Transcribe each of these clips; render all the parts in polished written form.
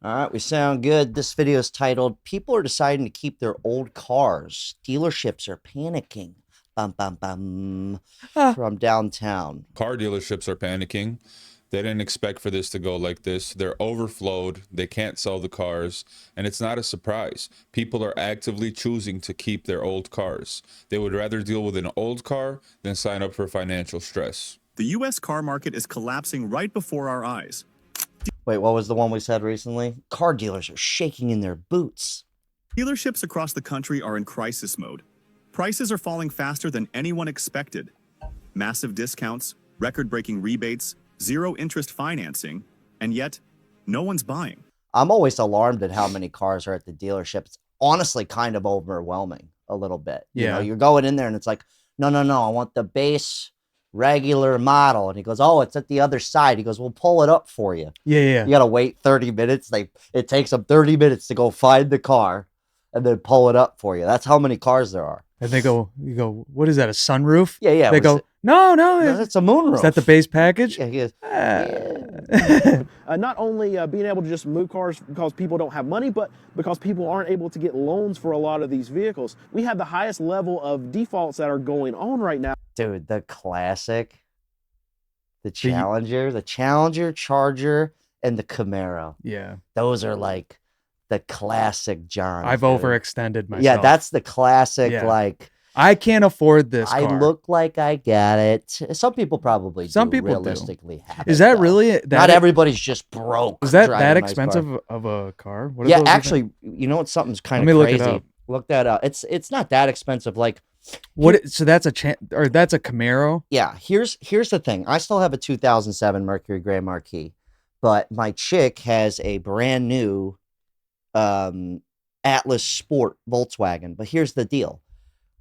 All right, we sound good. This video is titled, People are deciding to keep their old cars. Dealerships are panicking. Bum, bum, bum. From downtown. Car dealerships are panicking. They didn't expect for this to go like this. They're overflowed. They can't sell the cars. And it's not a surprise. People are actively choosing to keep their old cars. They would rather deal with an old car than sign up for financial stress. The U.S. car market is collapsing right before our eyes. Wait, what was the one we said recently? Car dealers are shaking in their boots. Dealerships across the country are in crisis mode. Prices are falling faster than anyone expected. Massive discounts, record-breaking rebates, zero-interest financing, and yet, no one's buying. I'm always alarmed at how many cars are at the dealership. It's honestly kind of overwhelming a little bit. Yeah. You know, you're going in there and it's like, no, I want the base regular model. And he goes, oh, it's at the other side. He goes, we'll pull it up for you. Yeah. You got to wait 30 minutes. It takes them 30 minutes to go find the car and then pull it up for you. That's how many cars there are. And you go, what is that, a sunroof? Yeah. They go, no, It's a moonroof. is that the base package? Yeah, he goes, Not only being able to just move cars because people don't have money, but because people aren't able to get loans for a lot of these vehicles. We have the highest level of defaults that are going on right now. dude, the classic, the Challenger, Charger, and the Camaro. Yeah. Those are like the classic John. I've overextended myself. Yeah, that's the classic, Yeah. like, I can't afford this car. I look like I got it. Some people probably Some do, people do. realistically have Is it, that though. really Not everybody's just broke. Is that driving that a nice expensive car. of a car? What are Yeah, those even? actually, you know what? Something's kind Let of me crazy. look it up. Look that up. It's not that expensive. Like, So that's a that's a Camaro. yeah, here's the thing. I still have a 2007 Mercury Grand Marquis, but my chick has a brand new Atlas Sport Volkswagen. But here's the deal.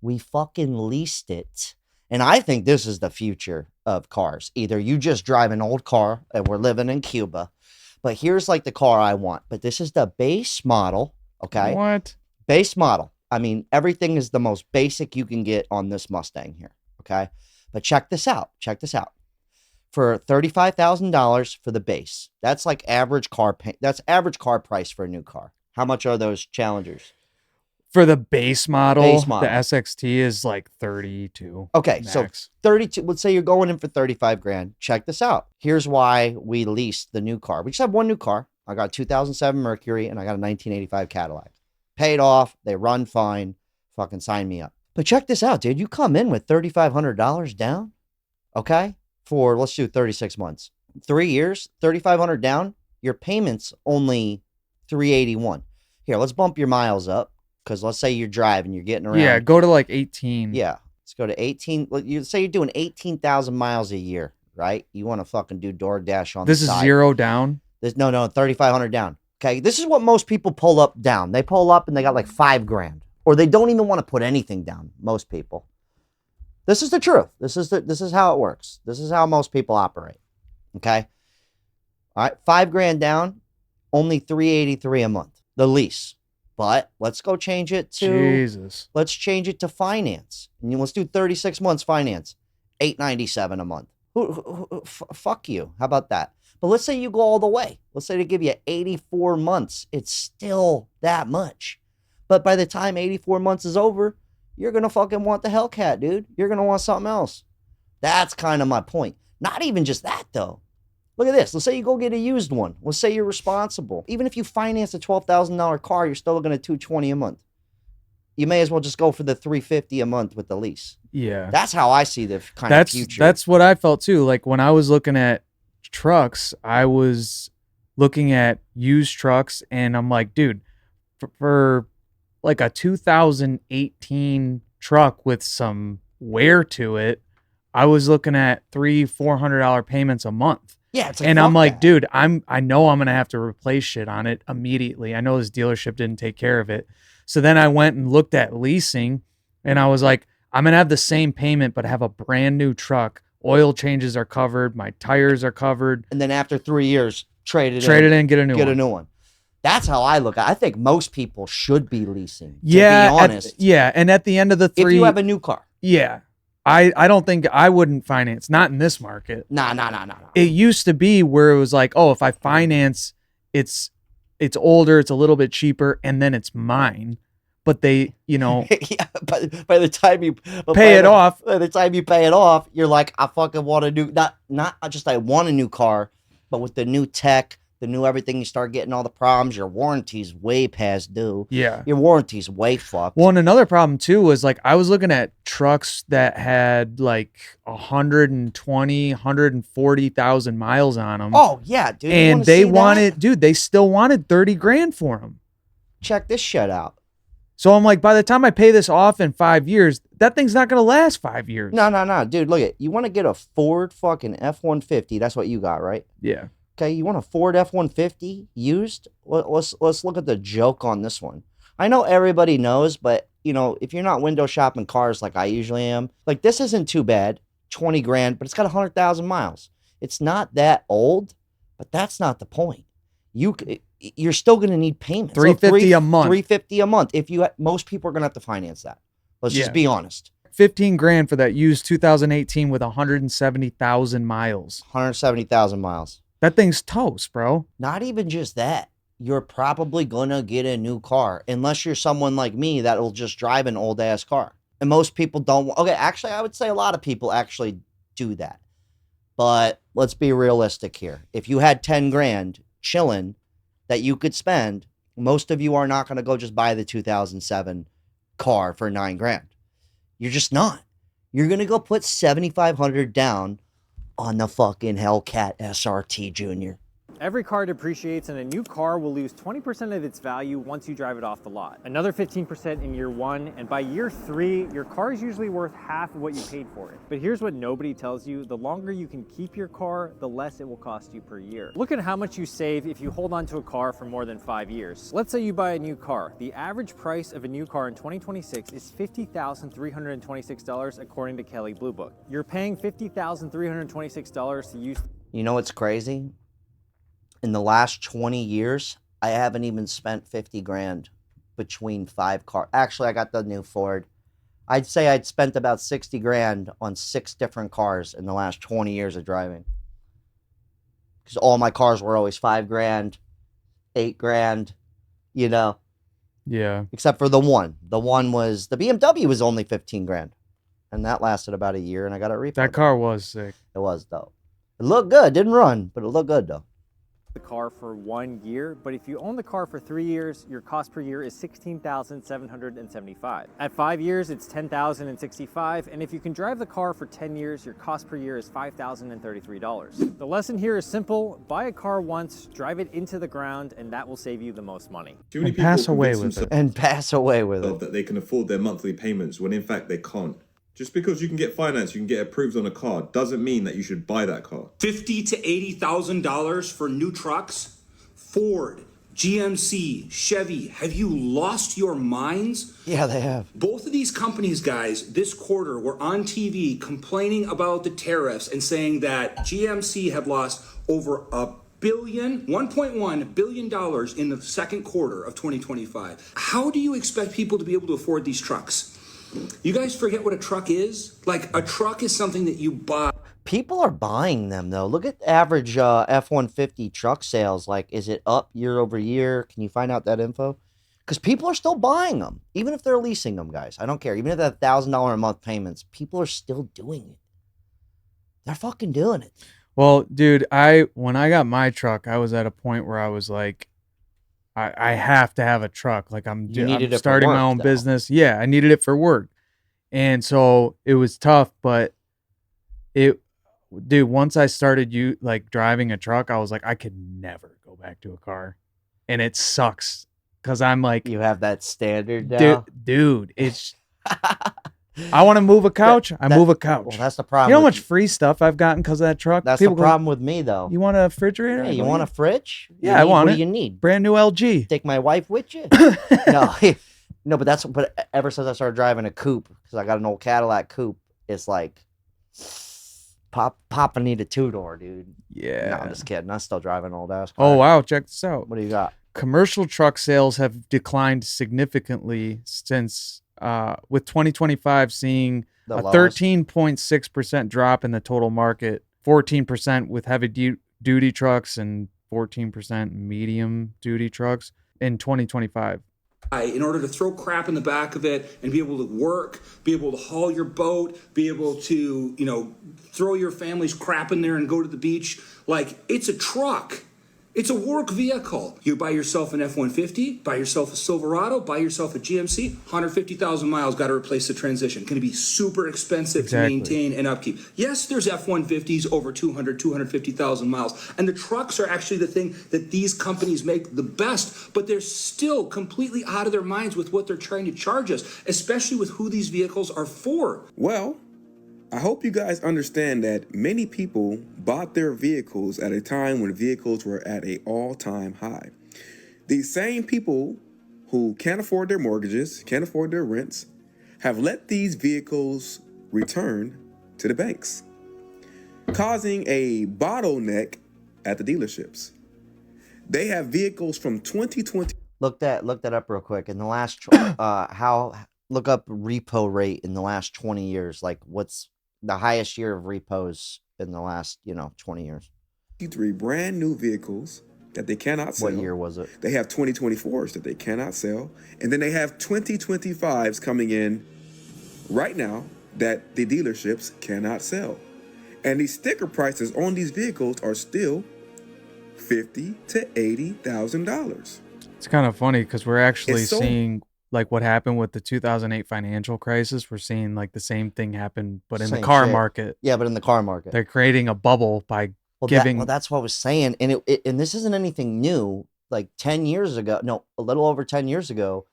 We fucking leased it. And I think this is the future of cars. Either you just drive an old car, and we're living in Cuba, but here's like the car I want. But this is the base model, okay? What? Base model. I mean, everything is the most basic you can get on this Mustang here, okay? But check this out. For $35,000 for the base, that's like average car that's average car price for a new car. How much are those Challengers? For the base model, Base model. the SXT is like 32. Okay, max. so 32, let's say you're going in for 35 grand. Check this out. Here's why we leased the new car. We just have one new car. I got a 2007 Mercury and I got a 1985 Cadillac. Paid off. They run fine. Fucking sign me up. But check this out, dude. You come in with $3,500 down, okay? For, let's do 36 months. 3 years, $3,500 down. Your payment's only $381. Here, let's bump your miles up. Because let's say you're driving, you're getting around. Yeah, go to like 18. Yeah. Let's go to 18. You say you're doing 18,000 miles a year, right? You want to fucking do DoorDash on This the is side. zero down. No, 3,500 down. Okay. This is what most people pull up down. They pull up and they got like 5 grand. Or they don't even want to put anything down. Most people. This is the truth. This is how it works. This is how most people operate. Okay. All right. 5 grand down, only $383 a month. The lease. But let's go change it to Jesus. Let's change it to finance. And let's do 36 months finance. $897 a month. Fuck you. How about that? But let's say you go all the way. Let's say they give you 84 months. It's still that much. But by the time 84 months is over, you're going to fucking want the Hellcat, dude. You're going to want something else. That's kind of my point. Not even just that, though. Look at this. Let's say you go get a used one. Let's say you're responsible. Even if you finance a $12,000 car, you're still looking at $220 a month. You may as well just go for the $350 a month with the lease. Yeah. That's how I see the kind of future. That's what I felt too. Like when I was looking at trucks, I was looking at used trucks and I'm like, dude, for like a 2018 truck with some wear to it, I was looking at $300-$400 payments a month. Yeah, it's like, and I'm fuck like, that. dude, I know I'm gonna have to replace shit on it immediately. I know this dealership didn't take care of it. So then I went and looked at leasing and I was like, I'm gonna have the same payment, but have a brand new truck. Oil changes are covered, my tires are covered. And then after 3 years, trade it in, get a new one. That's how I look at it. I think most people should be leasing, Yeah, to be honest. and at the end of the If 3, you have a new car. yeah. I don't think I wouldn't finance, not in this market. Nah. It used to be where it was like, oh, if I finance, it's it's older, it's a little bit cheaper, and then it's mine. But they, Yeah, but by the time you pay it off, by the time you pay it off, you're like, I fucking want a new, not just I want a new car, but with the new tech, the new everything, you start getting all the problems. Your warranty's way past due. yeah. Your warranty's way fucked. Well, and another problem too was like I was looking at trucks that had like 120, 140,000 miles on them. Oh yeah, dude. You and wanna they see that? wanted, dude, they still wanted 30 grand for them. Check this shit out. So I'm like, by the time I pay this off in 5 years, that thing's not going to last 5 years. No, dude. Look at you. Want to get a Ford fucking F-150? That's what you got, right? Yeah. Okay, you want a Ford F-150 used? Let's look at the joke on this one. I know everybody knows, but you know, if you're not window shopping cars like I usually am, like this isn't too bad, 20 grand, but it's got 100,000 miles. It's not that old, but that's not the point. You're still going to need payments. $350 a month. $350 a month. If you, most people are going to have to finance that. Let's just be honest. 15 grand for that used 2018 with 170,000 miles. 170,000 miles. That thing's toast, bro. Not even just that. You're probably going to get a new car unless you're someone like me that will just drive an old ass car. And most people don't. Okay, actually, I would say a lot of people actually do that. But let's be realistic here. If you had 10 grand chilling that you could spend, most of you are not going to go just buy the 2007 car for 9 grand. You're just not. You're going to go put 7,500 down on the fucking Hellcat SRT Junior. Every car depreciates and a new car will lose 20% of its value once you drive it off the lot. Another 15% in year 1, and by year 3, your car is usually worth half of what you paid for it. But here's what nobody tells you: the longer you can keep your car, the less it will cost you per year. Look at how much you save if you hold on to a car for more than 5 years. Let's say you buy a new car. The average price of a new car in 2026 is $50,326 according to Kelley Blue Book. You're paying $50,326 to use. You know what's crazy? In the last 20 years, I haven't even spent 50 grand between 5 cars. Actually, I got the new Ford. I'd say I'd spent about 60 grand on 6 different cars in the last 20 years of driving. Because all my cars were always 5 grand, 8 grand, you know. Yeah. Except for the one. The BMW was only 15 grand. And that lasted about a year, and I got it repoed. That car was sick. It was, though. It looked good. Didn't run, but it looked good, though. The car for 1 year, but if you own the car for 3 years, your cost per year is $16,775. At 5 years, it's $10,065, and if you can drive the car for 10 years, your cost per year is $5,033. The lesson here is simple: buy a car once, drive it into the ground, and that will save you the most money. Too many And people pass away convince with it. And pass away with it. themselves that they can afford their monthly payments when in fact they can't. Just because you can get finance, you can get approved on a car, doesn't mean that you should buy that car. $50,000 to $80,000 for new trucks? Ford, GMC, Chevy, have you lost your minds? Yeah, they have. Both of these companies, guys, this quarter were on TV complaining about the tariffs and saying that GMC had lost over $1.1 billion in the second quarter of 2025. How do you expect people to be able to afford these trucks? You guys forget what a truck is? Like, a truck is something that you buy. People are buying them, though. Look at average F-150 truck sales. Like, is it up year over year? Can you find out that info? Because people are still buying them, even if they're leasing them, guys. I don't care. Even if they have $1,000 a month payments, people are still doing it. They're fucking doing it. Well, dude, when I got my truck, I was at a point where I was like, I have to have a truck. Like I'm starting my own business. Yeah, I needed it for work. And so it was tough, but once I started driving a truck, I was like, I could never go back to a car. And it sucks because I'm like, You have that standard now? dude, it's I want to move a couch. I move a couch. Well, that's the problem. You know how much free stuff I've gotten because of that truck? That's People the problem with me, though. You want a refrigerator? Hey, you want a fridge? Yeah, I want What it. do you need? Brand new LG. Take my wife with you? No, no, but ever since I started driving a coupe, because I got an old Cadillac coupe, it's like Papa need a 2-door, dude. Yeah. No, I'm just kidding. I'm still driving an old ass car. Oh, wow. Check this out. What do you got? Commercial truck sales have declined significantly since with 2025 seeing The a lowest? 13.6% drop in the total market, 14% with heavy duty trucks and 14% medium duty trucks in 2025. In order to throw crap in the back of it and be able to work, be able to haul your boat, be able to, throw your family's crap in there and go to the beach. Like, it's a truck. It's a work vehicle. You buy yourself an F-150, buy yourself a Silverado, buy yourself a GMC, 150,000 miles, got to replace the transmission. Going to be super expensive to maintain and upkeep. Yes, there's F-150s over 250,000 miles. And the trucks are actually the thing that these companies make the best, but they're still completely out of their minds with what they're trying to charge us, especially with who these vehicles are for. Well, I hope you guys understand that many people bought their vehicles at a time when vehicles were at an all-time high. These same people who can't afford their mortgages, can't afford their rents, have let these vehicles return to the banks, causing a bottleneck at the dealerships. They have vehicles from 2020. Look that up real quick. In the last look up repo rate in the last 20 years. Like, what's the highest year of repos in the last 20 years? 3 brand new vehicles that they cannot sell. What year was it? They have 2024s that they cannot sell, and then they have 2025s coming in right now that the dealerships cannot sell. And these sticker prices on these vehicles are still $50,000 to $80,000. It's kind of funny because we're actually seeing like what happened with the 2008 financial crisis. We're seeing like the same thing happen, but in the car market. Yeah, but in the car market. They're creating a bubble by giving. That's what I was saying. And and this isn't anything new. Like 10 years ago, no, a little over 10 years ago,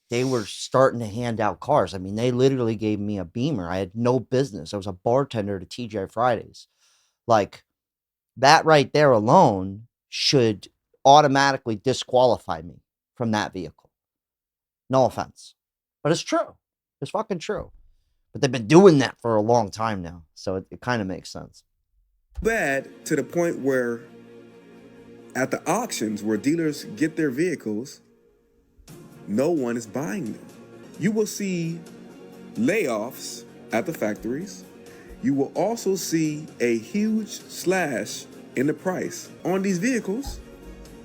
they were starting to hand out cars. I mean, they literally gave me a Beamer. I had no business. I was a bartender at TGI Fridays. Like, that right there alone should automatically disqualify me from that vehicle. No offense, but it's true. It's fucking true. But they've been doing that for a long time now. So it kind of makes sense. Bad to the point where at the auctions where dealers get their vehicles, no one is buying them. You will see layoffs at the factories. You will also see a huge slash in the price on these vehicles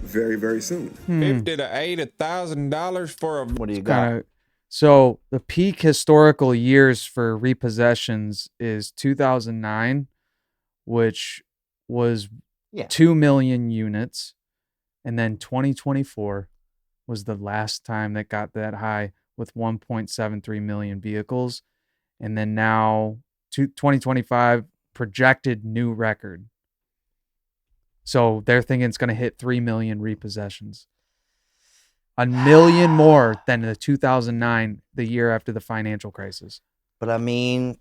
very, very soon. $50,000 to $80,000 for a. What do you got? So the peak historical years for repossessions is 2009, which was 2 million units. And then 2024 was the last time that got that high with 1.73 million vehicles. And then now 2025 projected new record. So they're thinking it's going to hit 3 million repossessions. 1 million more than the 2009, the year after the financial crisis. But I mean,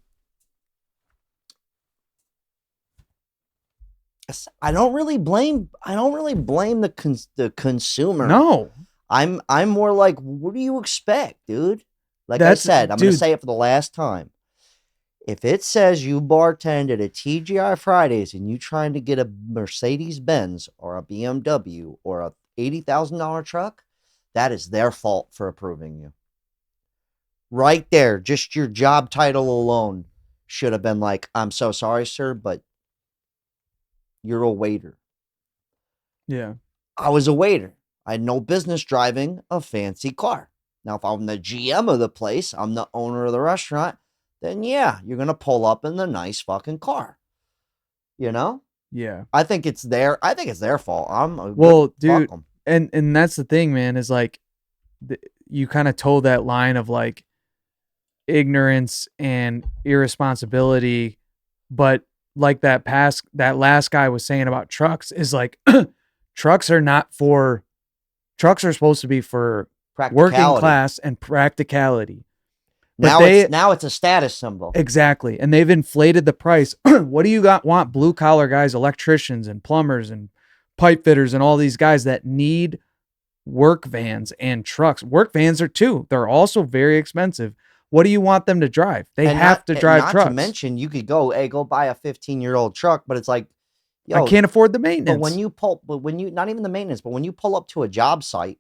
I don't really blame the consumer. No. I'm more like, what do you expect, dude? Like I said, I'm going to say it for the last time. If it says you bartended at TGI Fridays and you trying to get a Mercedes-Benz or a BMW or a $80,000 truck, that is their fault for approving you. Right there, just your job title alone should have been like, I'm so sorry, sir, but you're a waiter. Yeah. I was a waiter. I had no business driving a fancy car. Now, if I'm the GM of the place, I'm the owner of the restaurant, then yeah, you're going to pull up in the nice fucking car. You know? Yeah. I think it's their fault. Dude, and that's the thing, man, is like you kind of told that line of like ignorance and irresponsibility, but like that last guy was saying about trucks is like trucks are supposed to be for working class and practicality. Now it's a status symbol. Exactly. And they've inflated the price. What do you want blue collar guys, electricians and plumbers and pipe fitters and all these guys that need work vans and trucks. Work vans are too. They're also very expensive. What do you want them to drive? They have to drive trucks. Not to mention, you could go buy a 15-year-old truck, but it's like, I can't afford the maintenance. But not even the maintenance, but when you pull up to a job site,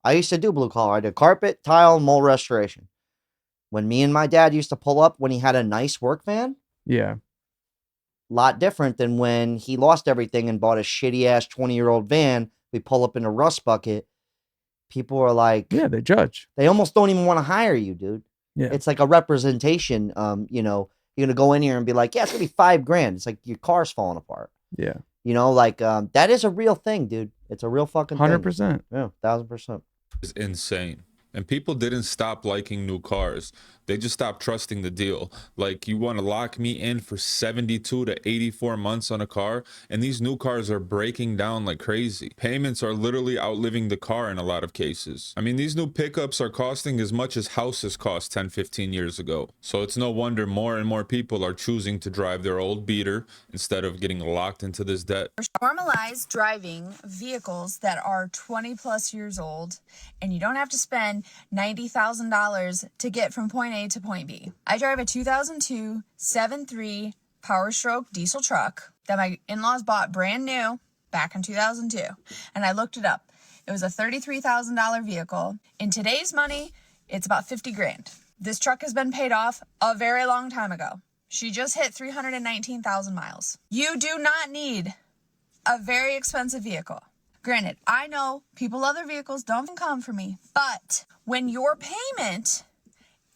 I used to do blue collar. I did carpet, tile, and mold restoration. When me and my dad used to pull up when he had a nice work van. Yeah. Lot different than when he lost everything and bought a shitty ass 20-year-old van. We pull up in a rust bucket. People are like, Yeah, they judge. they almost don't even want to hire you, dude. Yeah. It's like a representation. You know, you're gonna go in here and be like, yeah, it's gonna be $5,000. It's like your car's falling apart. Yeah. You know, like that is a real thing, dude. It's a real fucking thing. 100%. Yeah, 1,000%. Is insane. And people didn't stop liking new cars. They just stopped trusting the deal. Like, you want to lock me in for 72 to 84 months on a car, and these new cars are breaking down like crazy. Payments are literally outliving the car in a lot of cases. I mean, these new pickups are costing as much as houses cost 10, 15 years ago. So it's no wonder more and more people are choosing to drive their old beater instead of getting locked into this debt. Normalize driving vehicles that are 20 plus years old, and you don't have to spend $90,000 to get from point A to point B. I drive a 2002 7.3 Power Stroke diesel truck that my in-laws bought brand new back in 2002, and I looked it up. It was a $33,000 vehicle. In today's money, it's about 50 grand. This truck has been paid off a very long time ago. She just hit 319,000 miles. You do not need a very expensive vehicle. Granted, I know people love their vehicles, don't come for me, but when your payment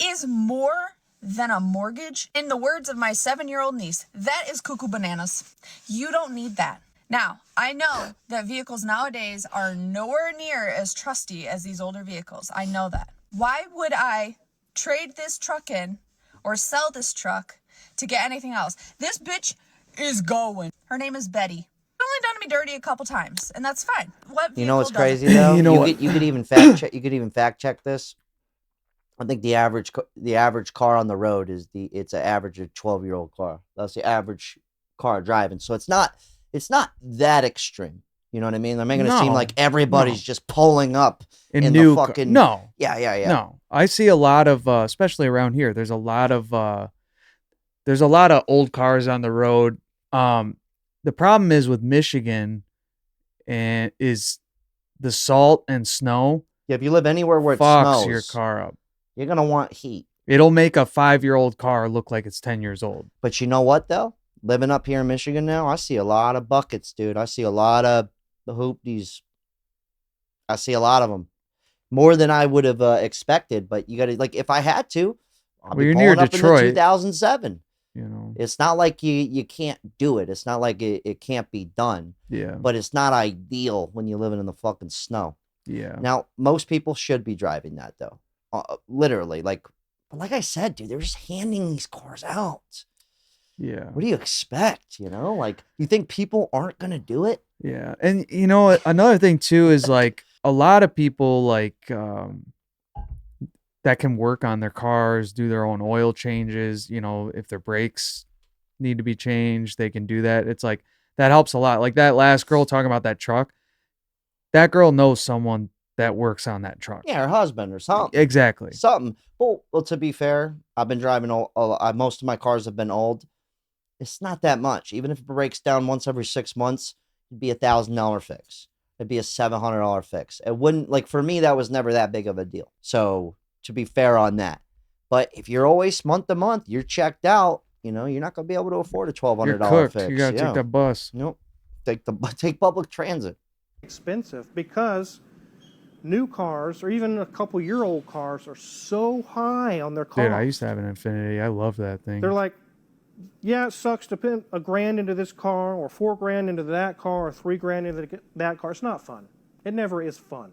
is more than a mortgage, in the words of my 7-year-old niece, that is cuckoo bananas. You don't need that. Now, I know that vehicles nowadays are nowhere near as trusty as these older vehicles. I know that. Why would I trade this truck in or sell this truck to get anything else? This bitch is going. Her name is Betty. Only done me dirty a couple times, and that's fine. What You know what's vehicle doesn't? crazy though? You know you what? could even fact check this. I think the average car on the road it's an average of 12-year-old car. That's the average car driving. So it's not that extreme. You know what I mean? They're making it seem No, like everybody's no. just pulling up In in new the ca- fucking No. Yeah. No. I see a lot of especially around here, there's a lot of old cars on the road. The problem is with Michigan and is the salt and snow Yeah, if you live anywhere where it fucks snows, your car up. you're gonna want heat. It'll make a 5-year-old car look like it's 10 years old. But you know what though? Living up here in Michigan now, I see a lot of buckets, dude. I see a lot of the hoopties. I see a lot of them, more than I would have expected. But you got to, like, if I had to, I'll Well, be you're near pulling up in the Detroit. 2007. You know. It's not like you can't do it. It's not like it can't be done. Yeah. But it's not ideal when you're living in the fucking snow. Yeah. Now, most people should be driving that though. Literally, like I said, dude, they're just handing these cars out. Yeah. What do you expect? You know, like, you think people aren't gonna do it? Yeah. And you know, another thing too is like a lot of people like that can work on their cars, do their own oil changes, you know, if their brakes need to be changed, they can do that. It's like that helps a lot. Like that last girl talking about that truck, that girl knows someone that works on that truck. Yeah, her husband or something. Exactly. Something. Well, to be fair, I've been driving most of my cars have been old. It's not that much. Even if it breaks down once every 6 months, it'd be $1,000 fix. It'd be a $700 fix. It wouldn't, like, for me, that was never that big of a deal. So to be fair on that. But if you're always month to month, you're checked out, you know, you're not going to be able to afford a $1,200 You're cooked. fix. You got to take that bus. Nope. Take public transit. Expensive because new cars or even a couple year old cars are so high on their cost. Dude, I used to have an Infinity. I love that thing. They're like, yeah, it sucks to put $1,000 into this car or $4,000 into that car or $3,000 into that car. It's not fun. It never is fun.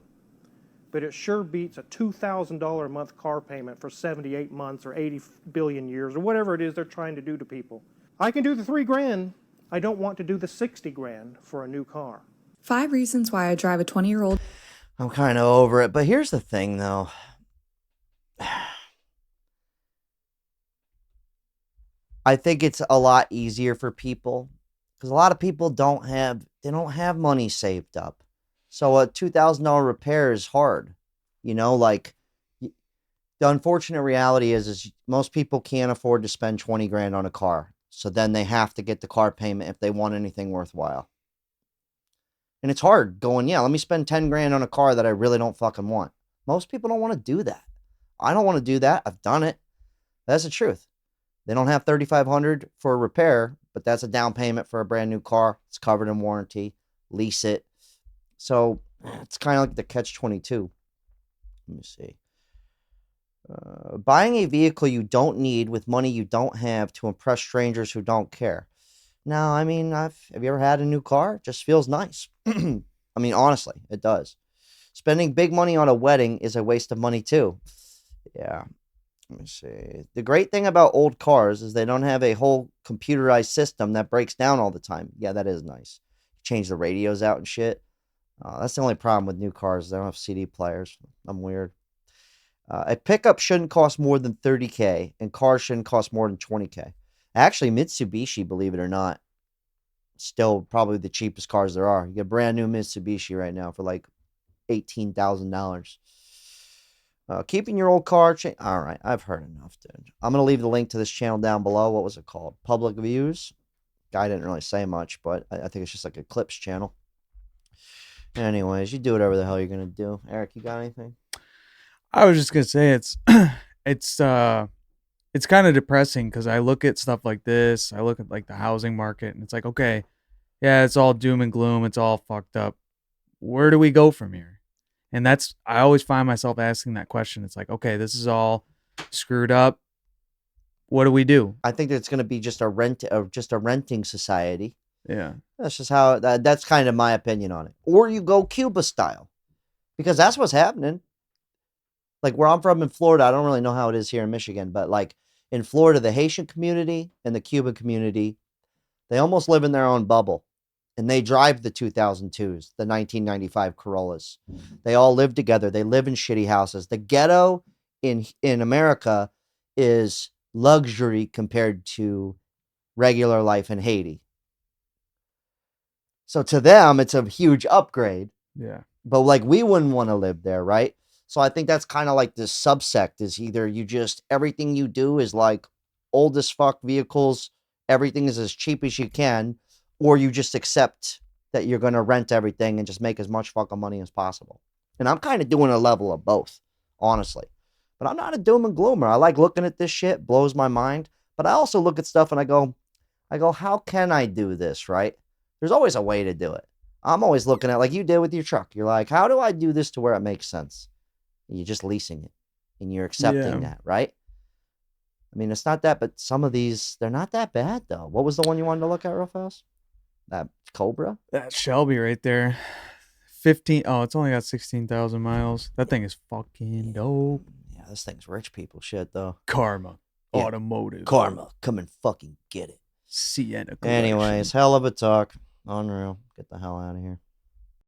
But it sure beats a $2,000 a month car payment for 78 months or 80 billion years or whatever it is they're trying to do to people. I can do the $3,000. I don't want to do the 60 grand for a new car. 5 reasons why I drive a 20-year-old. I'm kind of over it. But here's the thing, though. I think it's a lot easier for people because a lot of people don't have money saved up. So a $2,000 repair is hard. You know, like, the unfortunate reality is most people can't afford to spend 20 grand on a car. So then they have to get the car payment if they want anything worthwhile. And it's hard going, yeah, let me spend 10 grand on a car that I really don't fucking want. Most people don't want to do that. I don't want to do that. I've done it. That's the truth. They don't have $3,500 for a repair, but that's a down payment for a brand new car. It's covered in warranty. Lease it. So it's kind of like the catch-22. Let me see. Buying a vehicle you don't need with money you don't have to impress strangers who don't care. No, I mean, have you ever had a new car? It just feels nice. I mean, honestly, it does. Spending big money on a wedding is a waste of money too. Yeah. Let me see. The great thing about old cars is they don't have a whole computerized system that breaks down all the time. Yeah, that is nice. Change the radios out and shit. That's the only problem with new cars. They don't have CD players. I'm weird. A pickup shouldn't cost more than $30K, and cars shouldn't cost more than $20K. Actually, Mitsubishi, believe it or not, still probably the cheapest cars there are. You get a brand new Mitsubishi right now for like $18,000. Keeping your old car. All right, I've heard enough, dude. I'm going to leave the link to this channel down below. What was it called? Public Views. Guy didn't really say much, but I think it's just like a clips channel. Anyways, you do whatever the hell you're going to do. Eric, you got anything? I was just going to say it's kind of depressing because I look at stuff like this. I look at like the housing market and it's like, okay, yeah, it's all doom and gloom. It's all fucked up. Where do we go from here? And I always find myself asking that question. It's like, okay, this is all screwed up. What do we do? I think it's going to be just a renting society. Yeah. That's just how, that's kind of my opinion on it. Or you go Cuba style, because that's what's happening. Like where I'm from in Florida, I don't really know how it is here in Michigan, but like in Florida, the Haitian community and the Cuban community, they almost live in their own bubble. And they drive the 2002s, the 1995 Corollas. They all live together. They live in shitty houses. The ghetto in America is luxury compared to regular life in Haiti. So to them, it's a huge upgrade. Yeah. But like we wouldn't want to live there, right? So I think that's kind of like this subsect is either you just, everything you do is like old as fuck vehicles. Everything is as cheap as you can. Or you just accept that you're going to rent everything and just make as much fucking money as possible. And I'm kind of doing a level of both, honestly. But I'm not a doom and gloomer. I like looking at this shit, blows my mind. But I also look at stuff and I go, how can I do this, right? There's always a way to do it. I'm always looking at, like you did with your truck. You're like, how do I do this to where it makes sense? And you're just leasing it. And you're accepting that, right? I mean, it's not that, but some of these, they're not that bad, though. What was the one you wanted to look at real fast? That Cobra? That Shelby right there. 15. Oh, it's only got 16,000 miles. That thing is fucking dope. Yeah, this thing's rich people shit, though. Karma. Yeah. Automotive. Karma. Come and fucking get it. Sienna collection. Anyways, hell of a talk. Unreal. Get the hell out of here.